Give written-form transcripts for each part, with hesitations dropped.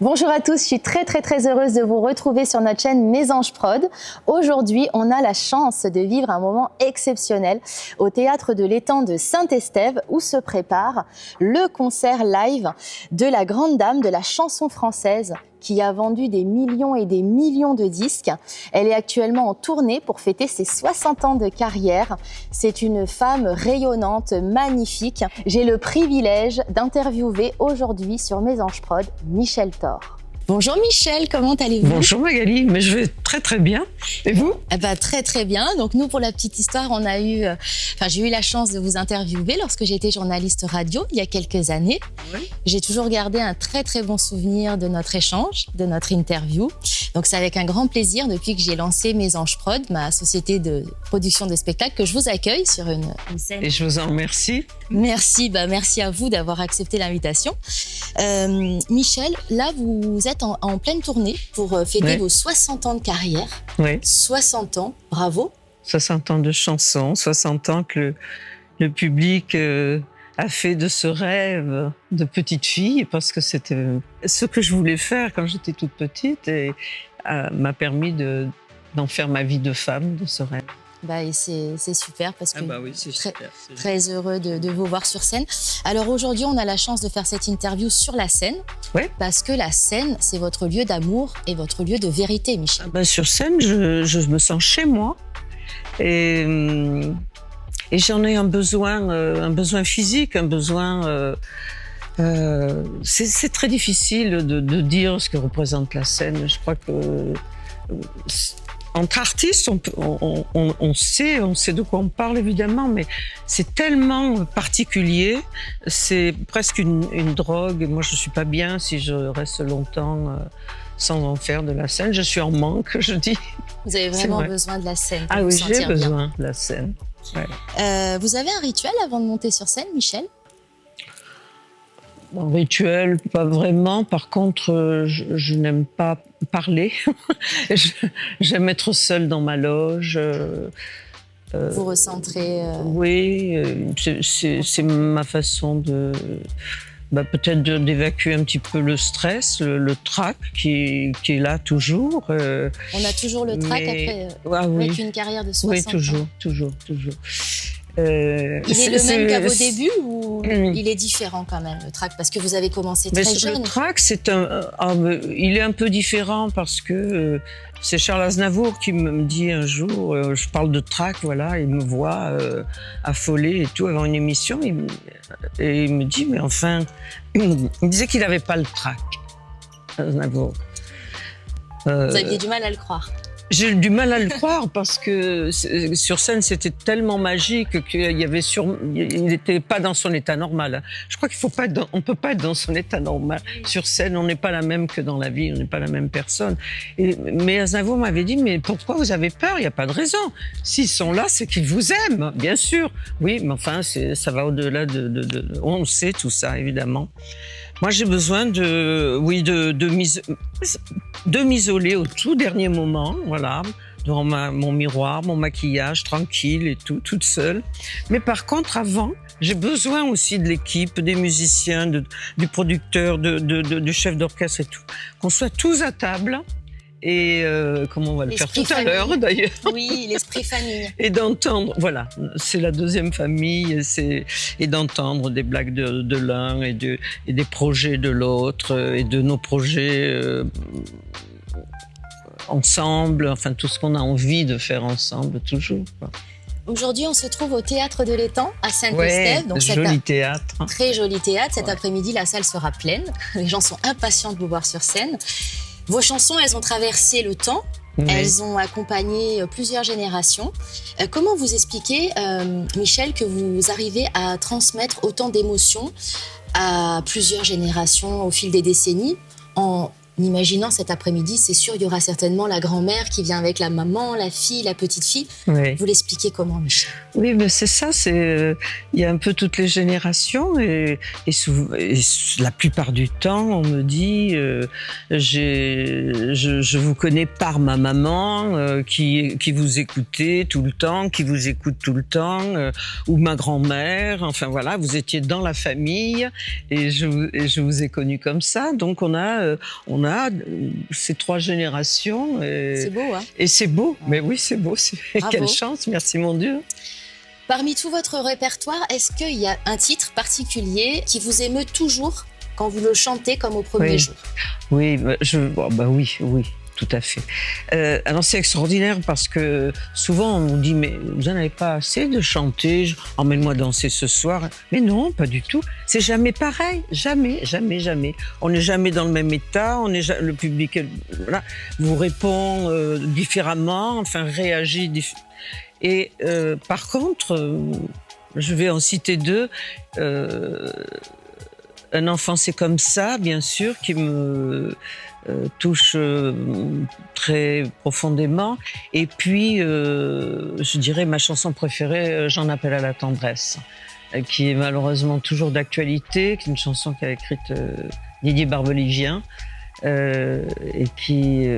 Bonjour à tous, je suis très heureuse de vous retrouver sur notre chaîne Mes Anges Prod. Aujourd'hui, on a la chance de vivre un moment exceptionnel au Théâtre de l'Étang de Saint-Estève où se prépare le concert live de la grande dame de la chanson française qui a vendu des millions et des millions de disques. Elle est actuellement en tournée pour fêter ses 60 ans de carrière. C'est une femme rayonnante, magnifique. J'ai le privilège d'interviewer aujourd'hui sur Mes Anges Prod Michel Thor. Bonjour Michel, comment allez-vous? Bonjour Magali, mais je vais très bien. Et vous? Très bien. Donc nous, pour la petite histoire, j'ai eu la chance de vous interviewer lorsque j'étais journaliste radio il y a quelques années. Oui. J'ai toujours gardé un très bon souvenir de notre échange, de notre interview. Donc c'est avec un grand plaisir depuis que j'ai lancé Mes Anges Prod, ma société de production de spectacles, que je vous accueille sur une scène. Et je vous en remercie. Merci à vous d'avoir accepté l'invitation. Michel, là vous êtes en pleine tournée pour fêter vos 60 ans de carrière. Oui. 60 ans, bravo. 60 ans de chansons, 60 ans que le public a fait de ce rêve de petite fille, parce que c'était ce que je voulais faire quand j'étais toute petite et m'a permis d'en faire ma vie de femme, de ce rêve. Et c'est super parce que c'est très heureux de vous voir sur scène. Alors aujourd'hui, on a la chance de faire cette interview sur la scène, parce que la scène, c'est votre lieu d'amour et votre lieu de vérité, Michel. Sur scène, je me sens chez moi et j'en ai un besoin physique, un besoin. C'est très difficile de dire ce que représente la scène. Je crois que entre artistes, on sait de quoi on parle évidemment, mais c'est tellement particulier, c'est presque une drogue. Moi, je suis pas bien si je reste longtemps sans en faire de la scène. Je suis en manque, je dis. Vous avez vraiment besoin de la scène. Ah oui, j'ai besoin de la scène. Ouais. Vous avez un rituel avant de monter sur scène, Michel? Un rituel, pas vraiment. Par contre, je n'aime pas parler. J'aime être seule dans ma loge. Vous recentrez. Oui, c'est ma façon de peut-être d'évacuer un petit peu le stress, le trac qui est là toujours. On a toujours le trac après avec une carrière de 60 ans. Oui, toujours. Il est le même qu'à vos débuts ou il est différent quand même, le trac, parce que vous avez commencé très jeune? Le trac, il est un peu différent parce que c'est Charles Aznavour qui me dit un jour, je parle de trac, voilà, il me voit affolé et tout avant une émission et il me dit, mais enfin, il disait qu'il n'avait pas le trac, Aznavour. Vous aviez du mal à le croire? J'ai eu du mal à le croire parce que sur scène, c'était tellement magique qu'il n'était pas dans son état normal. Je crois on peut pas être dans son état normal. Sur scène, on n'est pas la même que dans la vie, on n'est pas la même personne. Mais Aznavour m'avait dit, mais pourquoi vous avez peur? Il n'y a pas de raison. S'ils sont là, c'est qu'ils vous aiment, bien sûr. Oui, mais enfin, ça va au-delà on sait tout ça, évidemment. Moi, j'ai besoin de m'isoler au tout dernier moment, voilà, devant mon miroir, mon maquillage, tranquille et tout, toute seule. Mais par contre, avant, j'ai besoin aussi de l'équipe, des musiciens, du producteur, du chef d'orchestre et tout. Qu'on soit tous à table. Et comment on va le faire tout à l'heure d'ailleurs. Oui, l'esprit famille. Et d'entendre, voilà, c'est la deuxième famille, et d'entendre des blagues de l'un et des projets de l'autre, et de nos projets ensemble, enfin tout ce qu'on a envie de faire ensemble toujours, quoi. Aujourd'hui, on se trouve au Théâtre de l'Étang à Saint-Estève. Donc joli théâtre. Très joli théâtre. Cet après-midi, la salle sera pleine. Les gens sont impatients de vous voir sur scène. Vos chansons, elles ont traversé le temps, elles ont accompagné plusieurs générations. Comment vous expliquez, Michel, que vous arrivez à transmettre autant d'émotions à plusieurs générations au fil des décennies en En imaginant cet après-midi, c'est sûr, il y aura certainement la grand-mère qui vient avec la maman, la fille, la petite-fille. Oui. Vous l'expliquez comment, Michel? Oui, mais c'est ça, il y a un peu toutes les générations et la plupart du temps, on me dit je vous connais par ma maman qui vous écoutait tout le temps, qui vous écoute tout le temps, ou ma grand-mère, enfin voilà, vous étiez dans la famille et je vous ai connu comme ça, donc on a ces 3 générations. C'est beau, hein? Et c'est beau, mais oui, c'est beau. Bravo. Quelle chance, merci mon Dieu. Parmi tout votre répertoire, est-ce qu'il y a un titre particulier qui vous émeut toujours quand vous le chantez comme au premier jour? Oui, oui, tout à fait. Alors c'est extraordinaire parce que souvent on nous dit mais vous n'en avez pas assez de chanter, emmène-moi danser ce soir. Mais non, pas du tout. C'est jamais pareil, jamais, jamais, jamais. On n'est jamais dans le même état. Le public vous répond différemment, enfin réagit. Et par contre, je vais en citer 2. Un enfant, c'est comme ça, bien sûr, qui me touche très profondément. Et puis, je dirais ma chanson préférée, J'en appelle à la tendresse, qui est malheureusement toujours d'actualité, qui est une chanson qu'a écrite Didier Barbelivien. Et qui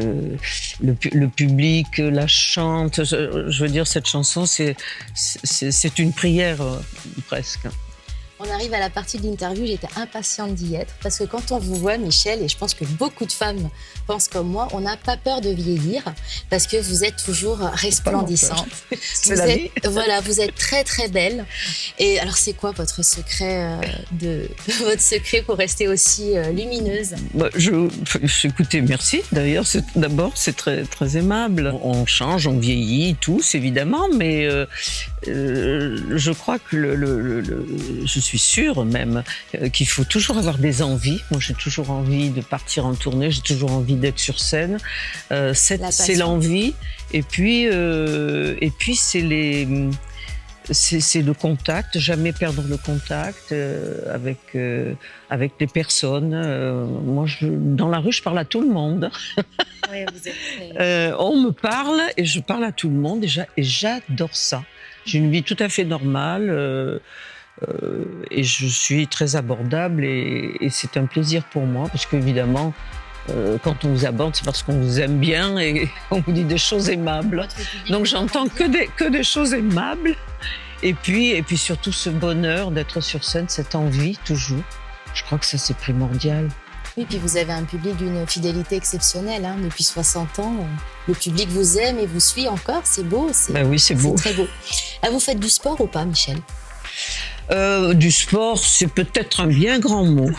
le public la chante. Je veux dire, cette chanson, c'est une prière presque. On arrive à la partie de l'interview, j'étais impatiente d'y être parce que quand on vous voit, Michel, et je pense que beaucoup de femmes pensent comme moi, on n'a pas peur de vieillir parce que vous êtes toujours resplendissante. C'est la vie. Voilà, vous êtes très très belle. Et alors, c'est quoi votre secret votre secret pour rester aussi lumineuse? Écoutez, merci. D'ailleurs, d'abord, c'est très très aimable. On change, on vieillit, tous évidemment, mais je crois que je suis sûre même qu'il faut toujours avoir des envies. Moi, j'ai toujours envie de partir en tournée, j'ai toujours envie d'être sur scène. C'est l'envie. Et puis c'est le contact, jamais perdre le contact avec les personnes. Moi, dans la rue, je parle à tout le monde. Oui, vous êtes on me parle et je parle à tout le monde et j'adore ça. J'ai une vie tout à fait normale. Et je suis très abordable et c'est un plaisir pour moi parce qu'évidemment, quand on vous aborde, c'est parce qu'on vous aime bien et on vous dit des choses aimables. Donc j'entends que des choses aimables. Et puis surtout ce bonheur d'être sur scène, cette envie toujours. Je crois que ça, c'est primordial. Oui, puis vous avez un public d'une fidélité exceptionnelle. Hein. Depuis 60 ans, le public vous aime et vous suit encore. C'est beau. Oui, c'est beau. C'est très beau. Ah, vous faites du sport ou pas, Michel? Du sport, c'est peut-être un bien grand mot.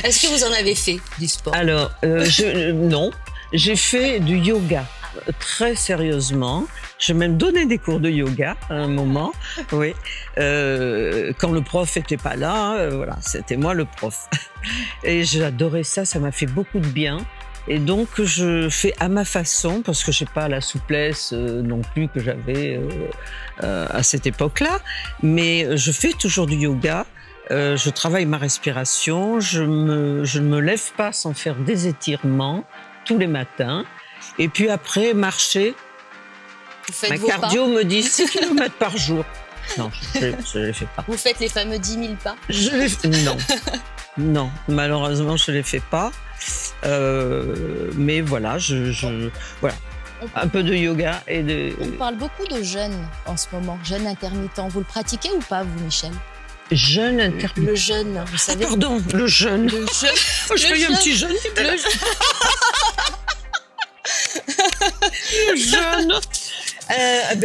Est-ce que vous en avez fait, du sport? Alors, non. J'ai fait du yoga, très sérieusement. J'ai même donné des cours de yoga à un moment, oui. Quand le prof était pas là, voilà, c'était moi le prof. Et j'adorais ça, ça m'a fait beaucoup de bien. Et donc, je fais à ma façon, parce que j'ai pas la souplesse non plus que j'avais à cette époque-là. Mais je fais toujours du yoga. Je travaille ma respiration. Je ne me lève pas sans faire des étirements tous les matins. Et puis après, marcher. Ma cardio me dit 6 km par jour. Non, je ne les fais pas. Vous faites les fameux 10 000 pas? Non. Non, malheureusement, je ne les fais pas. Mais voilà, voilà. Un peu de yoga et de... On parle beaucoup de jeûne en ce moment, jeûne intermittent. Vous le pratiquez ou pas, vous, Michel? Jeûne intermittent. Le jeûne, vous savez. Ah, pardon, le jeûne. Le jeûne. Je fais un petit jeûne. Le jeûne.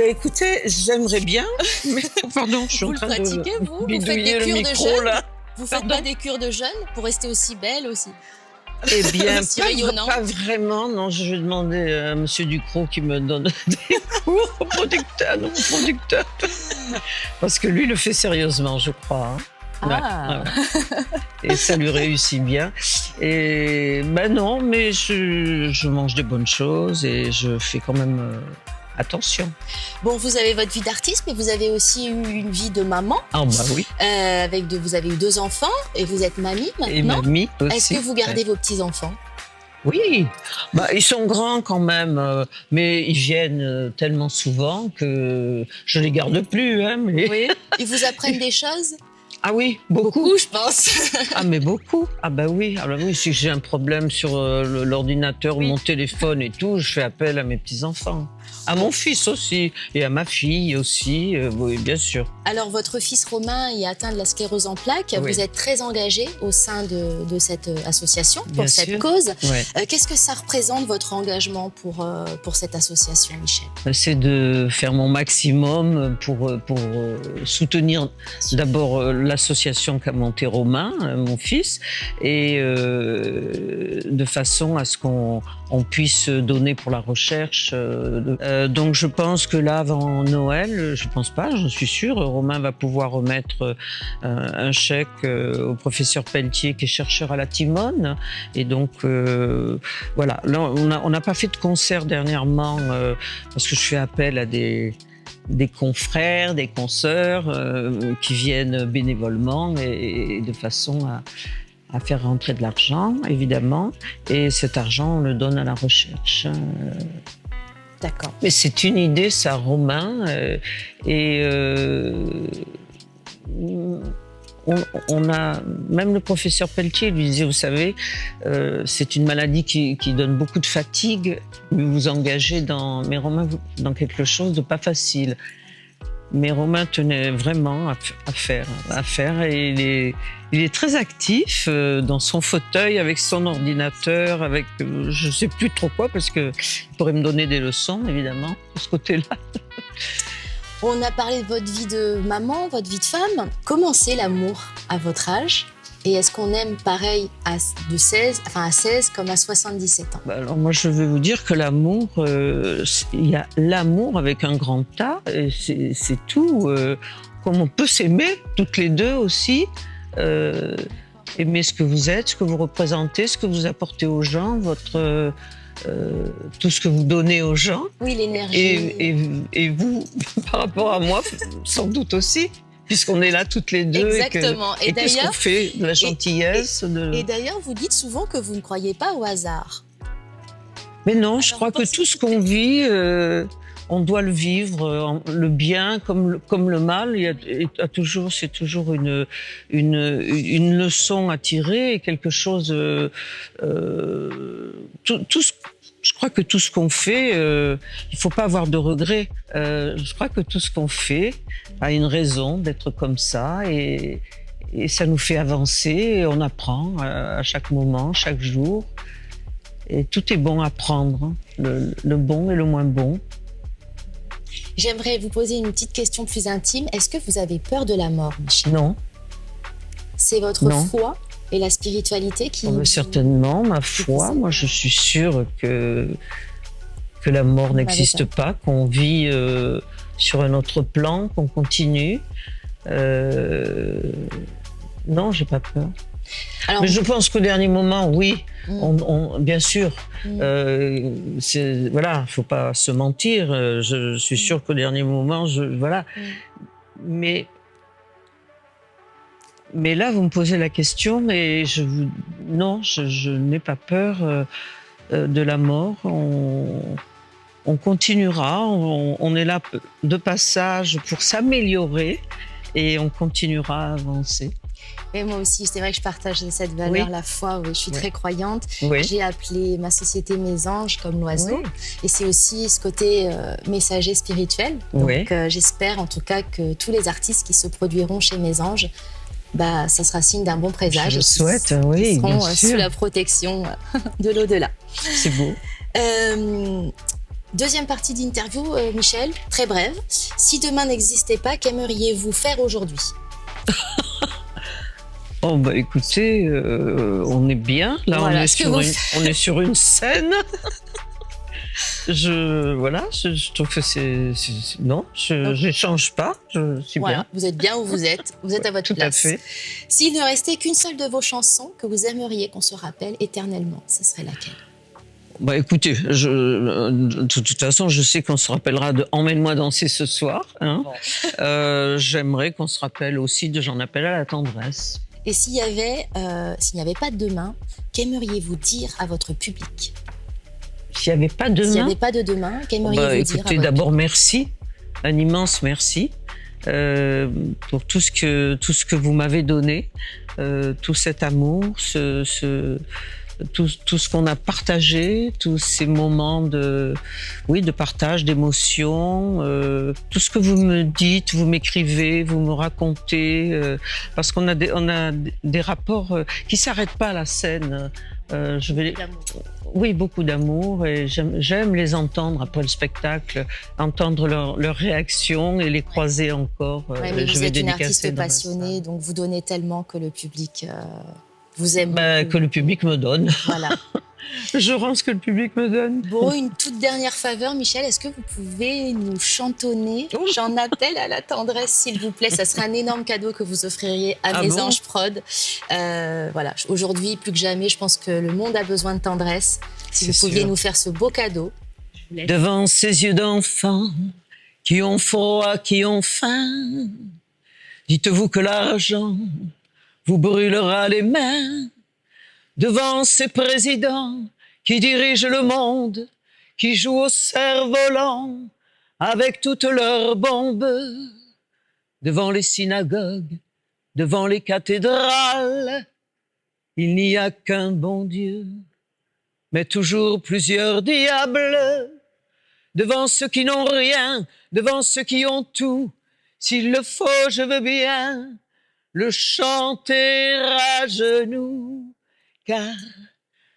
Écoutez, j'aimerais bien. Mais, pardon, je suis en train de bidouiller le micro là. Vous faites pas des cures de jeûne pour rester aussi belle aussi? Eh bien, pas vraiment. Non, je vais demander à Monsieur Ducrot qui me donne des cours au producteur. Parce que lui le fait sérieusement, je crois. Hein. Ah. Ouais. Et ça lui réussit bien. Et non, mais je mange de bonnes choses et je fais quand même attention. Bon, vous avez votre vie d'artiste, mais vous avez aussi eu une vie de maman. Ah bah oui. Vous avez eu 2 enfants et vous êtes mamie maintenant. Et mamie aussi. Est-ce que vous gardez vos petits-enfants? Oui, bah, ils sont grands quand même, mais ils viennent tellement souvent que je les garde plus. Hein, mais... Oui. Ils vous apprennent des choses? Ah oui, beaucoup. Beaucoup, je pense. Ah mais beaucoup. Ah bah oui, si j'ai un problème sur l'ordinateur ou Oui. mon téléphone et tout, je fais appel à mes petits-enfants. À mon fils aussi et à ma fille aussi, oui bien sûr. Alors, votre fils Romain est atteint de la sclérose en plaques. Oui. Vous êtes très engagé au sein de cette association, pour Bien cette sûr. cause. Ouais. Qu'est-ce que ça représente, votre engagement pour cette association, Michel? C'est de faire mon maximum pour soutenir d'abord l'association qu'a montée Romain, mon fils, et de façon à ce qu'on puisse donner pour la recherche. Donc je pense que là, avant Noël, je pense pas, j'en suis sûre, Romain va pouvoir remettre un chèque au professeur Pelletier qui est chercheur à la Timone. Et donc voilà, là, on n'a pas fait de concert dernièrement parce que je fais appel à des confrères, des consoeurs qui viennent bénévolement et de façon à faire rentrer de l'argent, évidemment. Et cet argent, on le donne à la recherche. D'accord. Mais c'est une idée, ça, Romain. On a, même le professeur Pelletier lui disait, vous savez, c'est une maladie qui donne beaucoup de fatigue. Vous vous engagez dans quelque chose de pas facile. Mais Romain tenait vraiment à faire et il est très actif dans son fauteuil avec son ordinateur, avec je sais plus trop quoi parce que il pourrait me donner des leçons évidemment de ce côté-là. On a parlé de votre vie de maman, votre vie de femme. Comment c'est l'amour à votre âge? Et est-ce qu'on aime pareil à 16 comme à 77 ans? Alors moi je vais vous dire que l'amour, il y a l'amour avec un grand A, et c'est tout. Comme on peut s'aimer toutes les deux aussi, aimer ce que vous êtes, ce que vous représentez, ce que vous apportez aux gens, tout ce que vous donnez aux gens. Oui, l'énergie. Et vous, par rapport à moi, sans doute aussi. Puisqu'on est là toutes les deux. Exactement. Et qu'est-ce qu'on fait? De la gentillesse et d'ailleurs, vous dites souvent que vous ne croyez pas au hasard. Mais non, je crois que tout ce qu'on vit, on doit le vivre, le bien comme le mal. C'est toujours une leçon à tirer, quelque chose. Je crois que tout ce qu'on fait, il faut pas avoir de regrets. Je crois que tout ce qu'on fait a une raison d'être comme ça et ça nous fait avancer. Et on apprend à chaque moment, chaque jour. Et tout est bon à prendre, hein, le bon et le moins bon. J'aimerais vous poser une petite question plus intime. Est-ce que vous avez peur de la mort, Michel? Non. C'est votre foi et la spiritualité qui... Certainement, ma foi. Moi, je suis sûre que la mort n'existe pas, qu'on vit sur un autre plan, qu'on continue. Non, j'ai pas peur. Alors, mais je pense qu'au dernier moment, oui, bien sûr. Voilà, faut pas se mentir. Je suis sûre qu'au dernier moment, voilà. Mais là, vous me posez la question et non, je n'ai pas peur de la mort. On continuera. On est là de passage pour s'améliorer et on continuera à avancer. Et moi aussi, c'est vrai que je partage cette valeur, la foi. Oui, je suis très croyante. J'ai appelé ma société Mes Anges comme l'oiseau. Et c'est aussi ce côté messager spirituel. Donc j'espère en tout cas que tous les artistes qui se produiront chez Mes Anges, ça sera signe d'un bon présage. Je le souhaite, oui, ils seront bien sûr. sous la protection de l'au-delà. C'est beau. Deuxième partie d'interview, Michel, très brève. Si demain n'existait pas, qu'aimeriez-vous faire aujourd'hui? Oh écoutez, on est bien. Là, voilà, on est sur une scène. Je trouve que non, je change pas. Je suis bien. Vous êtes bien où vous êtes. Vous êtes à votre place. Tout à fait. S'il ne restait qu'une seule de vos chansons que vous aimeriez qu'on se rappelle éternellement, ce serait laquelle? Écoutez, de toute façon, je sais qu'on se rappellera de Emmène-moi danser ce soir. Hein. J'aimerais qu'on se rappelle aussi de J'en appelle à la tendresse. Et s'il n'y avait pas de demain, qu'aimeriez-vous dire à votre public? S'il n'y avait pas demain. S'il n'y avait pas de demain, qu'aimeriez-vous dire à écoutez, votre d'abord merci, un immense merci pour tout ce que vous m'avez donné, tout cet amour, tout ce qu'on a partagé, tous ces moments de partage, d'émotion, tout ce que vous me dites, vous m'écrivez, vous me racontez, parce qu'on a des rapports qui s'arrêtent pas à la scène. Oui, beaucoup d'amour, et j'aime les entendre après le spectacle, entendre leurs réactions et les croiser encore. Mais vous êtes une artiste passionnée, donc vous donnez tellement que le public vous aime. Que le public me donne. Voilà. Je rends ce que le public me donne. Bon, une toute dernière faveur, Michel, est-ce que vous pouvez nous chantonner J'en appelle à la tendresse, s'il vous plaît. Ça serait un énorme cadeau que vous offririez à Mésange Prod. Voilà, aujourd'hui, plus que jamais, je pense que le monde a besoin de tendresse. Si vous pouviez nous faire ce beau cadeau. Devant ces yeux d'enfants qui ont froid, qui ont faim, dites-vous que l'argent vous brûlera les mains. Devant ces présidents qui dirigent le monde, qui jouent au cerf-volant avec toutes leurs bombes, devant les synagogues, devant les cathédrales, il n'y a qu'un bon Dieu, mais toujours plusieurs diables. Devant ceux qui n'ont rien, devant ceux qui ont tout, s'il le faut, je veux bien le chanter à genoux. Car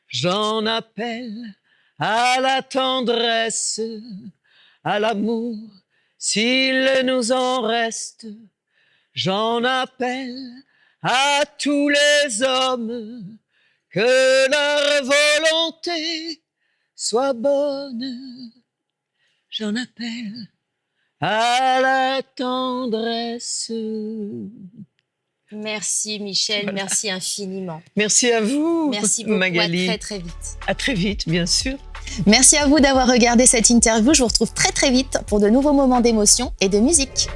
j'en appelle à la tendresse, à l'amour, s'il nous en reste. J'en appelle à tous les hommes, que leur volonté soit bonne. J'en appelle à la tendresse. Merci Michel, merci infiniment. Merci à vous, merci beaucoup, Magali. À très très vite. À très vite, bien sûr. Merci à vous d'avoir regardé cette interview. Je vous retrouve très très vite pour de nouveaux moments d'émotion et de musique.